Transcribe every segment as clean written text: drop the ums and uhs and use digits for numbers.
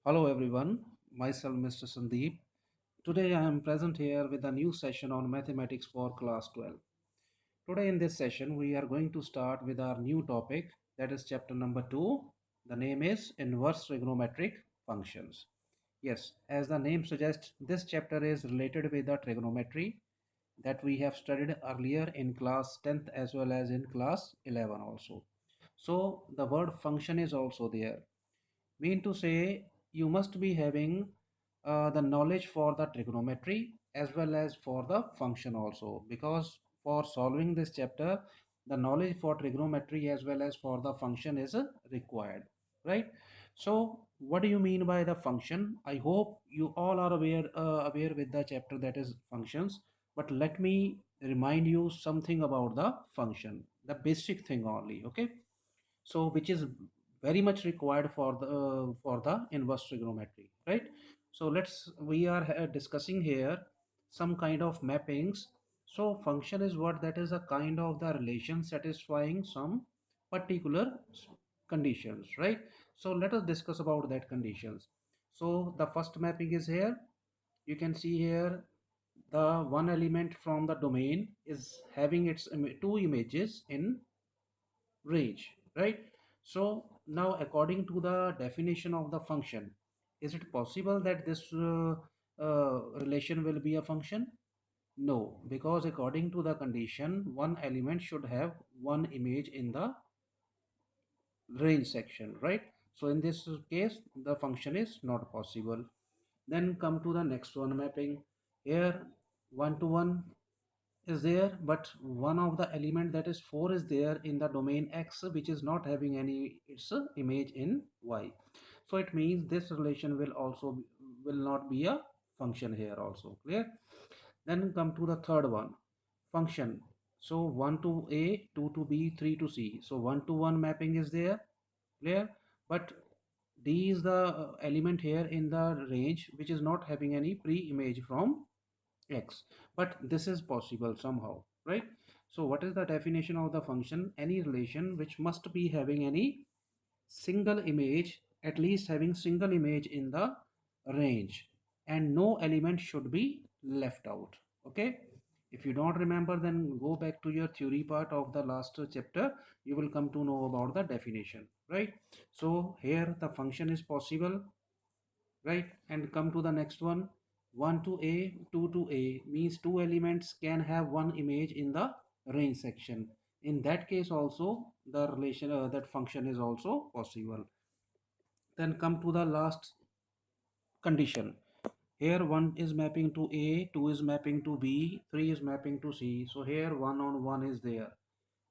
Hello everyone, myself Mr. Sandeep. Today I am present here with a new session on mathematics for class 12. Today in this session we are going to start with our new topic, that is chapter number 2. The name is inverse trigonometric functions. Yes, as the name suggests, this chapter is related with the trigonometry that we have studied earlier in class 10th as well as in class 11 also. So the word function is also there, mean to say you must be having the knowledge for the trigonometry as well as for the function also, because for solving this chapter the knowledge for trigonometry as well as for the function is required, right? So what do you mean by the function? I hope you all are aware with the chapter that is functions, but let me remind you something about the function, the basic thing only, okay? So which is very much required for the inverse trigonometry, right? So we are discussing here some kind of mappings. So function is what? That is a kind of the relation satisfying some particular conditions, right? So let us discuss about that conditions. So the first mapping is here. You can see here the one element from the domain is having its two images in range, right? So now according to the definition of the function, is it possible that this relation will be a function? No, because according to the condition one element should have one image in the range section, right? So in this case the function is not possible. Then come to the next one mapping. Here one to one is there, but one of the element, that is 4, is there in the domain x, which is not having any its image in y. So it means this relation will not be a function here also. Clear? Then come to the third one, function. So 1 to a, 2 to b, 3 to c. So 1 to 1 mapping is there. Clear? But d is the element here in the range which is not having any pre-image from x, but this is possible somehow, right? So what is the definition of the function? Any relation which must be having any single image, at least having single image in the range, and no element should be left out, okay? If you don't remember, then go back to your theory part of the last chapter. You will come to know about the definition, right? So here the function is possible, right? And come to the next one. 1 to a, 2 to a means two elements can have one image in the range section. In that case also the relation, that function is also possible. Then come to the last condition. Here 1 is mapping to a, 2 is mapping to b, 3 is mapping to c. So here 1 on 1 is there.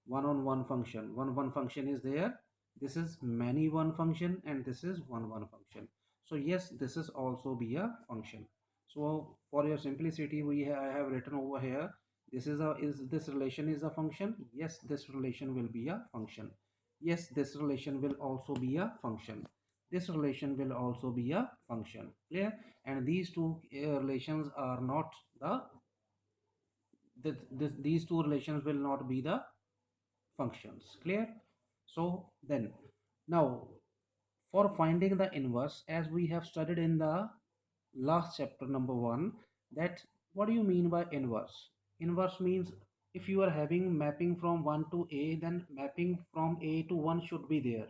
1 on 1 function, 1 function is there. This is many one function and this is 1 function. So yes, this is also be a function. So for your simplicity, I have written over here, this is this relation is a function. Yes, this relation will be a function. Yes, this relation will also be a function. This relation will also be a function. Clear? And these two relations are not these two relations will not be the functions. Clear? So then now for finding the inverse, as we have studied in the last chapter number 1, that what do you mean by inverse? Inverse means if you are having mapping from 1 to a, then mapping from a to 1 should be there.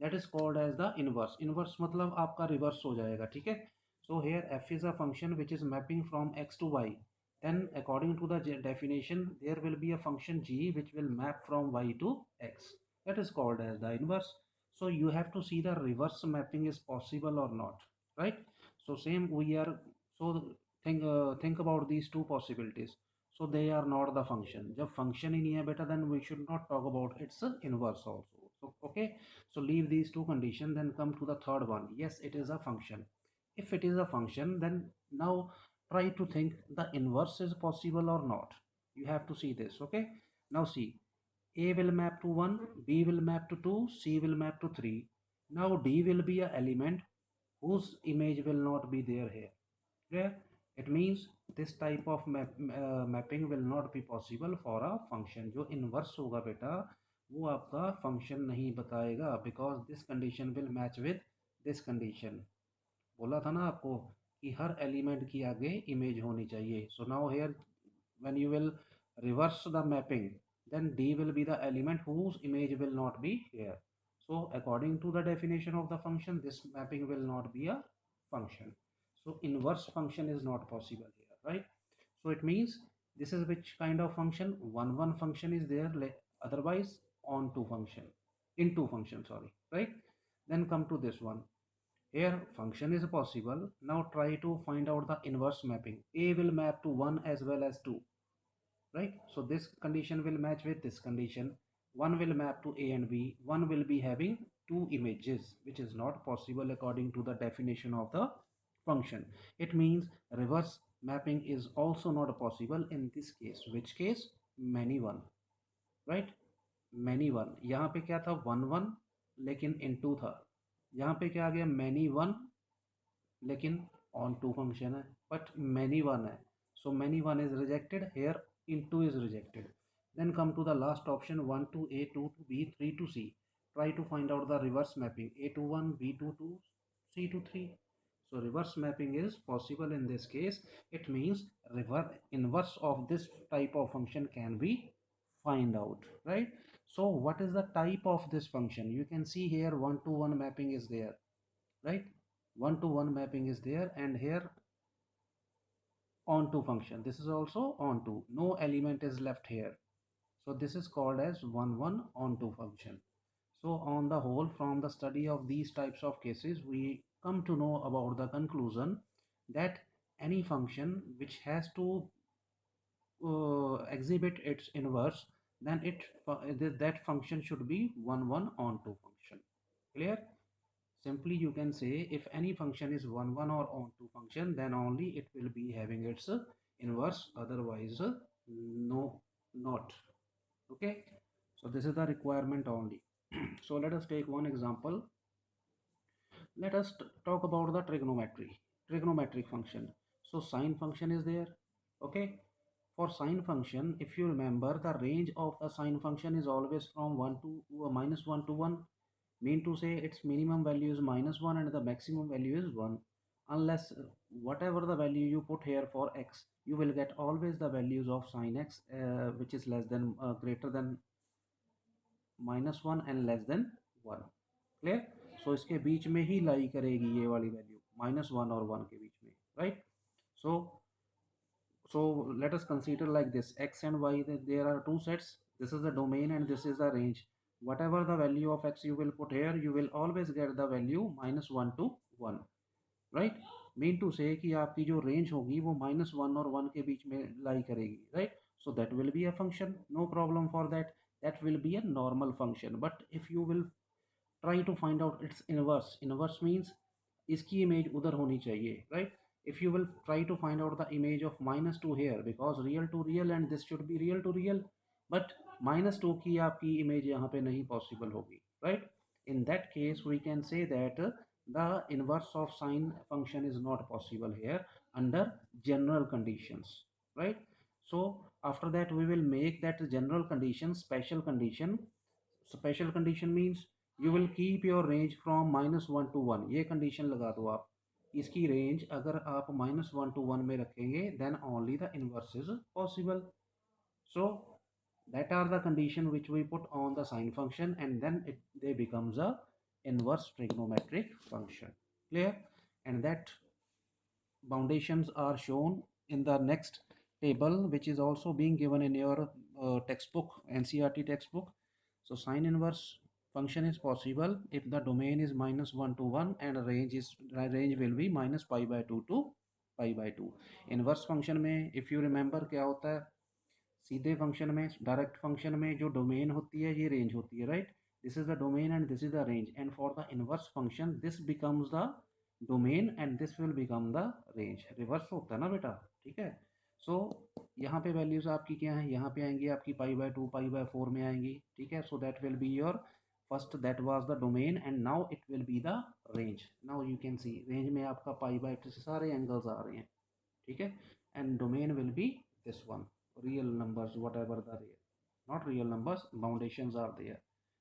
That is called as the inverse. Inverse मतलब आपका reverse हो जाएगा, ठीक है? So here f is a function which is mapping from x to y. Then according to the definition, there will be a function g which will map from y to x. That is called as the inverse. So you have to see the reverse mapping is possible or not, right? So same we are, so think about these two possibilities. So they are not the function. जब function ही नहीं है बेटा, then we should not talk about its inverse also. So okay, so leave these two conditions, then come to the third one. Yes, it is a function. If it is a function, then now try to think the inverse is possible or not. You have to see this, okay? Now see, a will map to 1, b will map to 2, c will map to 3. Now d will be a element whose image will not be there here. Clear? It means this type of mapping will not be possible for a function. जो inverse होगा बेटा, वो आपका function नहीं बताएगा, because this condition will match with this condition. बोला था ना आपको कि हर एलिमेंट की आगे इमेज होनी चाहिए. So now here when you will reverse the mapping, then D will be the element whose image will not be here. So according to the definition of the function, this mapping will not be a function. So inverse function is not possible here, right? So it means this is which kind of function? One function is there, otherwise on two function, in two function, sorry, right? Then come to this one. Here function is possible. Now try to find out the inverse mapping. A will map to 1 as well as 2, right? So this condition will match with this condition. One will map to A and B. One will be having two images, which is not possible according to the definition of the function. It means reverse mapping is also not possible in this case. Which case? Many one, right? Many one. यहाँ पे क्या था? 1 1 लेकिन into था. यहाँ पे क्या आ गया? Many one लेकिन on two function है, but many one है. So many one is rejected. Here into is rejected. Then come to the last option, 1 to A, 2 to B, 3 to C. Try to find out the reverse mapping. A to 1, B to 2, C to 3. So reverse mapping is possible in this case. It means inverse of this type of function can be find out, right? So what is the type of this function? You can see here 1 to 1 mapping is there, right? 1 to 1 mapping is there, and here onto function, this is also onto, no element is left here. So this is called as 1 1 onto function. So on the whole, from the study of these types of cases, we come to know about the conclusion that any function which has to exhibit its inverse, then that function should be 1 1 onto function. Clear? Simply you can say if any function is 1 1 or onto function, then only it will be having its inverse, otherwise no, not. Okay, so this is the requirement only. So let us take one example. Let us talk about the trigonometric function. So sine function is there. Okay, for sine function, if you remember, the range of the sine function is always from 1 to minus 1 to 1. Mean to say its minimum value is minus 1 and the maximum value is 1, unless whatever the value you put here for x, you will get always the values of sine x, which is less than greater than minus 1 and less than 1. Clear? So इसके बीच में ही लाई करेगी ये वाली value, minus 1 और 1 के बीच में, right? So let us consider like this, x and y, there are two sets. This is the domain and this is the range. Whatever the value of x you will put here, you will always get the value minus 1 to 1, right? Mean to say कि आपकी जो range होगी वो minus 1 और 1 के बीच में lie करेगी, right? So that will be a function, no problem for that. That will be a normal function. But if you will try to find out its inverse means इसकी image उधर होनी चाहिए, right? If you will try to find out the image of minus 2 here, because real to real and this should be real to real, but minus 2 की आपकी image यहाँ पे नहीं possible होगी, right? In that case we can say that the inverse of sine function is not possible here under general conditions, right? So after that we will make that general condition special condition. Special condition means you will keep your range from minus 1 to 1. ये condition लगा दो आप, इसकी range अगर आप minus 1 to 1 में रखेंगे, then only the inverse is possible. So that are the condition which we put on the sine function, and then they becomes a inverse trigonometric function. Clear? And that foundations are shown in the next table, which is also being given in your textbook, NCERT textbook. So sine inverse function is possible if the domain is minus 1 to 1 and range will be minus pi by 2 to pi by 2. Inverse function में if you remember क्या होता है, सीधे function में, direct function में जो domain होती है ये रेंज होती है, right? This is the domain and this is the range, and for the inverse function this becomes the domain and this will become the range. Reverse होता है ना बेटा, ठीक है? सो यहाँ पे वैल्यूज आपकी क्या है, यहाँ पे आएंगी आपकी पाई बाय 2 पाई बाय 4 में आएंगी, ठीक है? So that will be your first, that was the domain and now it will be the range. Now you can see range में आपका पाई बाय 2 से सारे एंगल्स आ रहे हैं, ठीक है? And domain will be this one, real numbers, whatever the real, not real numbers, foundations are there,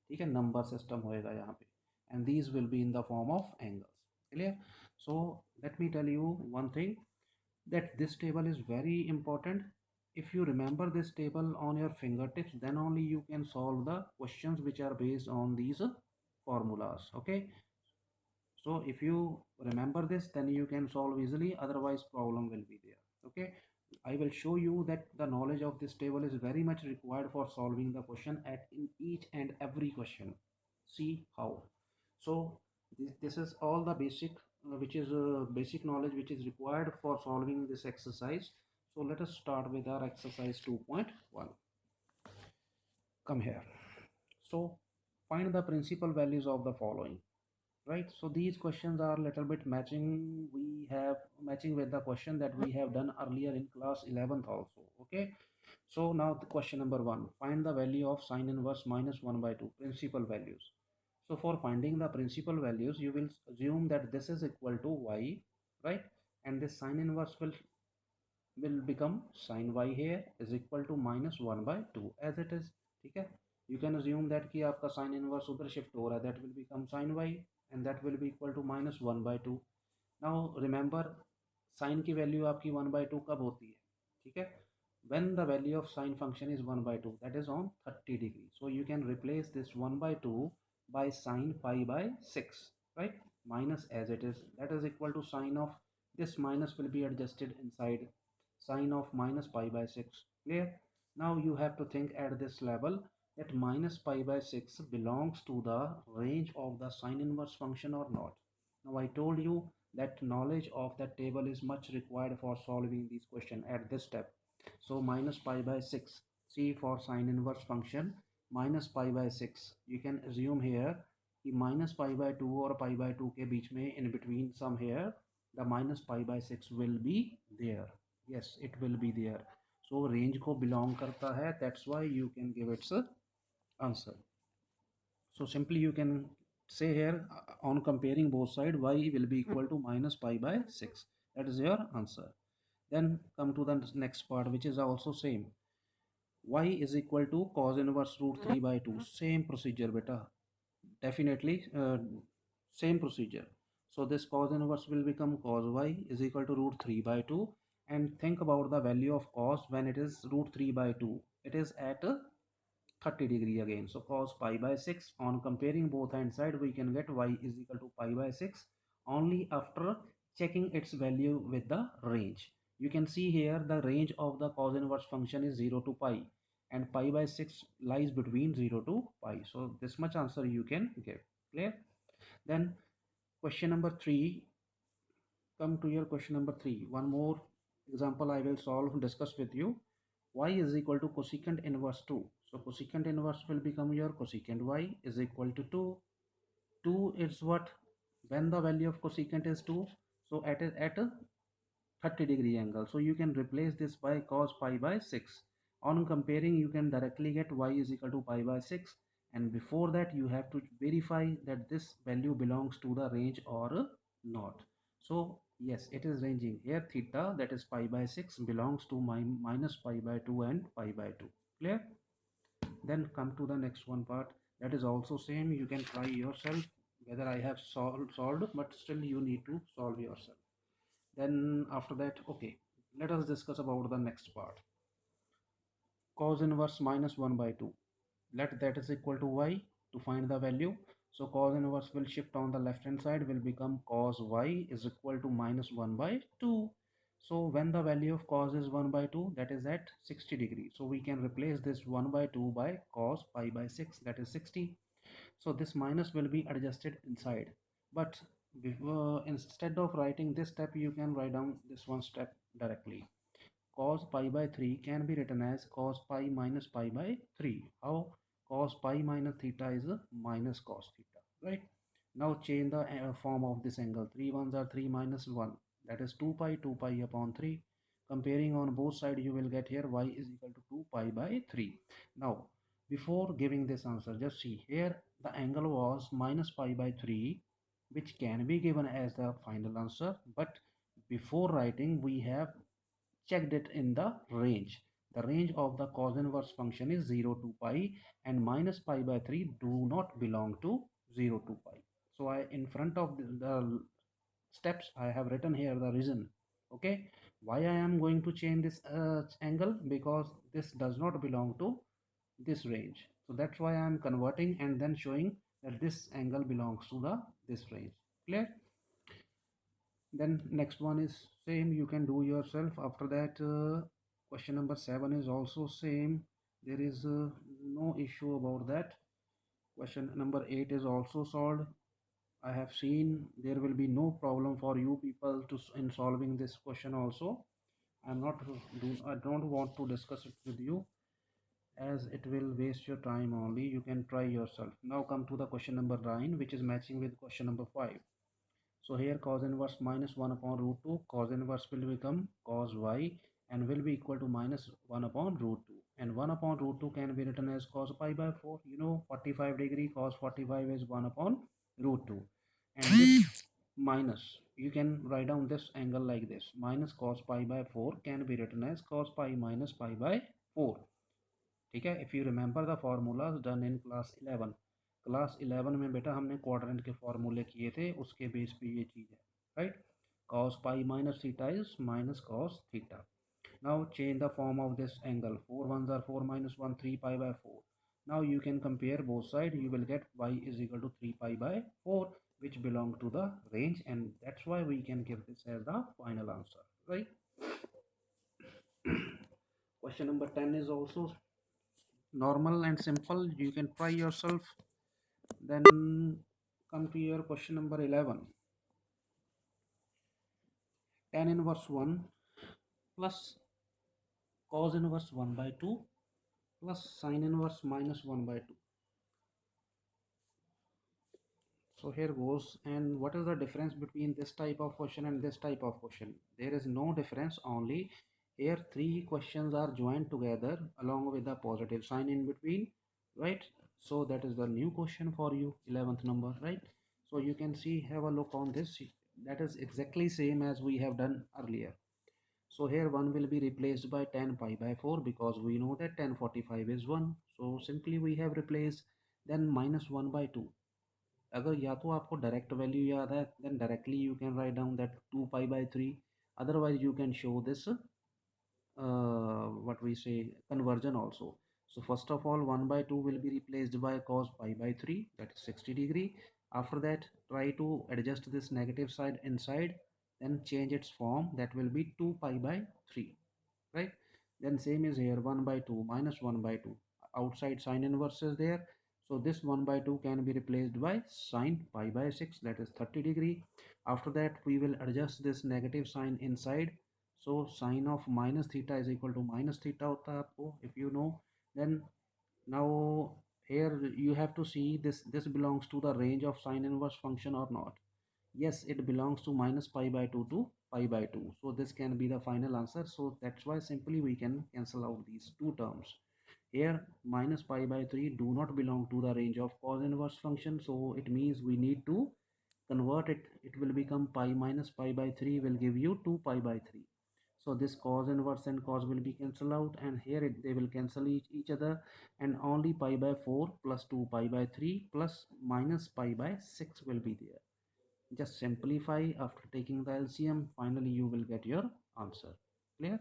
ठीक है? नंबर सिस्टम होएगा यहाँ पे, and these will be in the form of angles. Clear? So me tell you one thing, that this table is very important. If you remember this table on your fingertips, then only you can solve the questions which are based on these formulas. Okay, so if you remember this, then you can solve easily, otherwise problem will be there. Okay, I will show you that the knowledge of this table is very much required for solving the question at in each and every question. See how. So this is all the basic which is basic knowledge which is required for solving this exercise. So let us start with our exercise 2.1. Come here. So find the principal values of the following. Right, so these questions are little bit matching, we have matching with the question that we have done earlier in class 11th also. Okay, so now the question number 1, find the value of sine inverse minus 1 by 2, principal values. So for finding the principal values, you will assume that this is equal to y, right, and this sine inverse will become sin y here is equal to minus 1 by 2 as it is. ठीक है, you can assume that कि आपका sin inverse उधर shift हो रहा है, that will become sin y and that will be equal to minus 1 by 2. now remember, sin की value आपकी 1 by 2 कब होती है? ठीक है, when the value of sine function is 1 by 2, that is on 30 degree. So you can replace this 1 by 2 by sine pi by 6, right, minus as it is, that is equal to sine of this minus will be adjusted inside sine of minus pi by 6. Clear? Now you have to think at this level that minus pi by 6 belongs to the range of the sine inverse function or not. Now I told you that knowledge of that table is much required for solving these questions at this step. So minus pi by 6, see for sine inverse function minus pi by 6, you can assume here कि minus pi by 2 और pi by 2 के बीच में in between some here the minus pi by 6 will be there. Yes, it will be there. So range को belong करता है, that's why you can give its answer. So simply you can say here on comparing both sides, y will be equal to minus pi by 6. That is your answer. Then come to the next part, which is also same. Y is equal to cos inverse root 3 by 2. Same procedure beta. Definitely same procedure. So this cos inverse will become cos y is equal to root 3 by 2. And think about the value of cos when it is root 3 by 2. It is at 30 degree again. So cos pi by 6, on comparing both hand side, we can get y is equal to pi by 6 only after checking its value with the range. You can see here the range of the cos inverse function is 0 to pi and pi by 6 lies between 0 to pi. So this much answer you can get. Clear? Then question number 3, come to your question number 3. One more example I will solve, discuss with you. Y is equal to cosecant inverse 2. So cosecant inverse will become your cosecant y is equal to 2. 2 is what? When the value of cosecant is 2, so at a 30 degree angle. So you can replace this by cos pi by 6. On comparing, you can directly get y is equal to pi by 6. And before that, you have to verify that this value belongs to the range or not. So yes, it is ranging. Here theta, that is pi by 6, belongs to minus pi by 2 and pi by 2. Clear? Then come to the next one part. That is also same. You can try yourself whether I have solved, but still you need to solve yourself. Then after that, okay, let us discuss about the next part. Cos inverse minus 1 by 2. Let that is equal to y to find the value. So cos inverse will shift on the left hand side, will become cos y is equal to minus 1 by 2. So when the value of cos is 1 by 2, that is at 60 degrees. So we can replace this 1 by 2 by cos pi by 6, that is 60. So this minus will be adjusted inside. But instead of writing this step, you can write down this one step directly. Cos pi by 3 can be written as cos pi minus pi by 3. How? Cos pi minus theta is a minus cos theta, right? Now change the form of this angle. 3 ones are 3 minus 1. That is 2 pi upon 3. Comparing on both sides, you will get here y is equal to 2 pi by 3. Now, before giving this answer, just see here the angle was minus pi by 3, which can be given as the final answer. But before writing, we have checked it in the range. The range of the cos inverse function is 0 to pi and minus pi by 3 do not belong to 0 to pi. So I in front of the steps. I have written here the reason. Okay, why I am going to change this angle, because this does not belong to this range, so that's why I am converting and then showing that this angle belongs to the this range. Clear? Then next one is same, you can do yourself. After that, question number 7 is also same. There is no issue about that. Question number 8 is also solved. I have seen there will be no problem for you people to in solving this question also. I don't want to discuss it with you, as it will waste your time only. You can try yourself. Now come to the question number 9, which is matching with question number 5. So here cos inverse minus 1 upon root 2, cos inverse will become cos y and will be equal to minus 1 upon root 2. And 1 upon root 2 can be written as cos pi by 4. 45 degree cos 45 is 1 upon root 2. And this minus, you can write down this angle like this. Minus cos pi by 4 can be written as cos pi minus pi by 4. ठीक है, if you remember the formulas done in class 11 में बेटा हमने quadrant के फार्मूले किए थे, उसके बेस पे ये चीज़ है, right? cos pi minus theta is minus cos theta. Now change the form of this angle. 4 ones are 4 minus 1, 3 pi by 4. Now you can compare both sides. You will get y is equal to 3 pi by 4, which belong to the range, and that's why we can give this as the final answer, right? Question number 10 is also normal and simple. You can try yourself. Then come to your question number 11. Tan inverse 1 plus cos inverse 1 by 2 plus sin inverse minus 1 by 2. So here goes. And what is the difference between this type of question and this type of question? There is no difference, only here 3 questions are joined together along with the positive sign in between, right? So that is the new question for you, 11th number, right? So you can see, have a look on this. That is exactly same as we have done earlier. So here 1 will be replaced by tan pi by 4, because we know that tan 45 is 1. So simply we have replaced. Then minus 1 by 2. अगर या तो आपको direct value याद है, then directly you can write down that 2 pi by 3. Otherwise you can show this what we say conversion also. So first of all, 1 by 2 will be replaced by cos pi by 3, that is 60 degree. After that, try to adjust this negative side inside, then change its form, that will be 2 pi by 3, right? Then same is here, 1 by 2 minus 1 by 2, outside sign inverse is there, so this 1 by 2 can be replaced by sine pi by 6, that is 30 degree. After that, we will adjust this negative sign inside, so sine of minus theta is equal to minus theta hota hai aapko, if you know. Then now here you have to see this belongs to the range of sine inverse function or not. Yes, it belongs to minus pi by 2 to pi by 2, so this can be the final answer. So that's why simply we can cancel out these two terms. Here minus pi by 3 do not belong to the range of cos inverse function, so it means we need to convert it. It will become pi minus pi by 3 will give you 2 pi by 3. So this cos inverse and cos will be cancelled out, and here they will cancel each other, and only pi by 4 plus 2 pi by 3 plus minus pi by 6 will be there. Just simplify after taking the LCM. Finally, you will get your answer. Clear?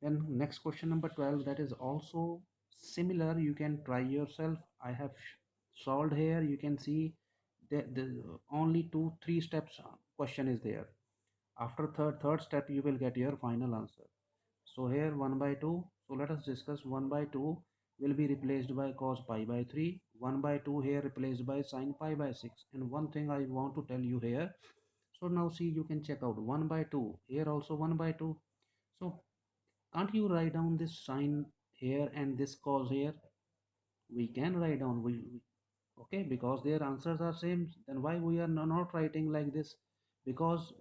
Then next question number 12, that is also similar. You can try yourself. I have solved here. You can see the only 2-3 steps question is there. After third step, you will get your final answer. So here 1 by 2. So let us discuss. 1 by 2 will be replaced by cos pi by 3. 1 by 2 here replaced by sin pi by 6. And one thing I want to tell you here. So now see, you can check out 1 by 2. Here also 1 by 2. So can't you write down this sign here and this cos here? We can write down. Okay, because their answers are same, then why we are not writing like this? Because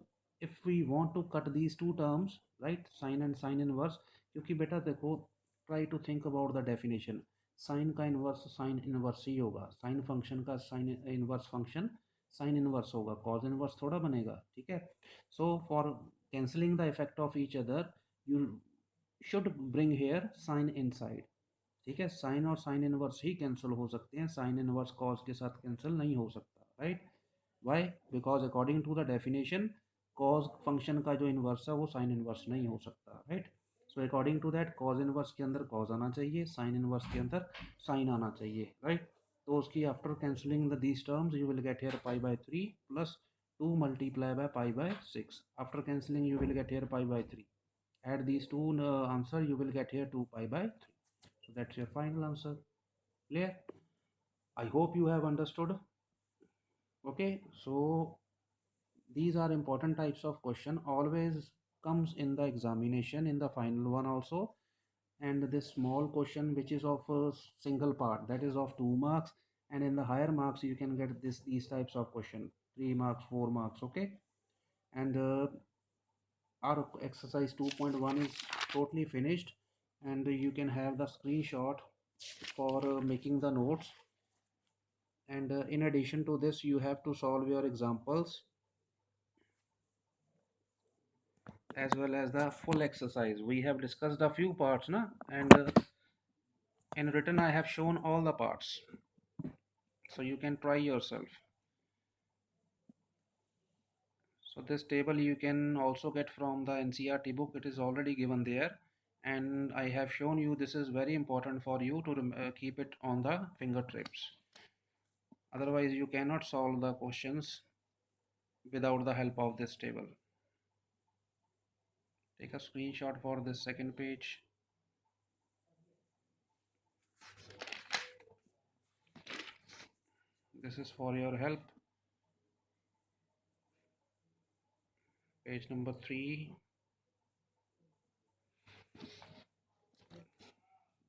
if we want to cut these two terms, right, sine and sine inverse, क्योंकि बेटा देखो, try to think about the definition. Sine का inverse sine inverse ही होगा, sine function का sine inverse function sine inverse होगा, cos inverse थोड़ा बनेगा, ठीक है? So for cancelling the effect of each other, you should bring here sine inside, ठीक है? साइन और साइन इनवर्स ही कैंसिल हो सकते हैं, साइन इनवर्स कॉस के साथ कैंसिल नहीं हो सकता, right? Why? Because according to the definition, cos function का जो इन्वर्स है वो साइन इन्वर्स नहीं हो सकता, right. So according to that cos inverse के अंदर कॉज आना चाहिए, साइन इन्वर्स के अंदर साइन आना चाहिए, राइट। तो उसकी after cancelling the these terms you will get here pi by 3 plus 2 multiply by pi by 6। After cancelling you will get here pi by 3. Add these two answer, you will get here 2 pi by 3. So that's your final answer. Clear? I hope you have understood. Okay, so these are important types of question, always comes in the examination in the final one also. And this small question which is of a single part, that is of 2 marks, and in the higher marks you can get these types of question, 3 marks, 4 marks. Okay, and our exercise 2.1 is totally finished, and you can have the screenshot for making the notes. And in addition to this you have to solve your examples as well as the full exercise. We have discussed a few parts na, and in written I have shown all the parts, so you can try yourself. So this table you can also get from the NCERT book, it is already given there, and I have shown you this is very important for you to keep it on the fingertips. Otherwise you cannot solve the questions without the help of this table. Take a screenshot for this second page. This is for your help. Page number 3.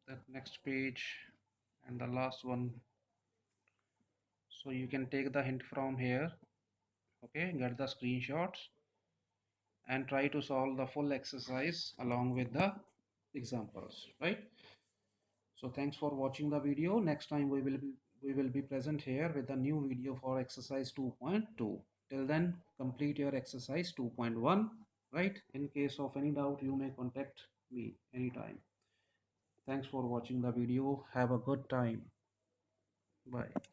The next page and the last one. So you can take the hint from here. Okay, get the screenshots and try to solve the full exercise along with the examples, right? So thanks for watching the video. Next time we will be present here with a new video for exercise 2.2. Till then, complete your exercise 2.1, right? In case of any doubt, you may contact me anytime. Thanks for watching the video. Have a good time. Bye.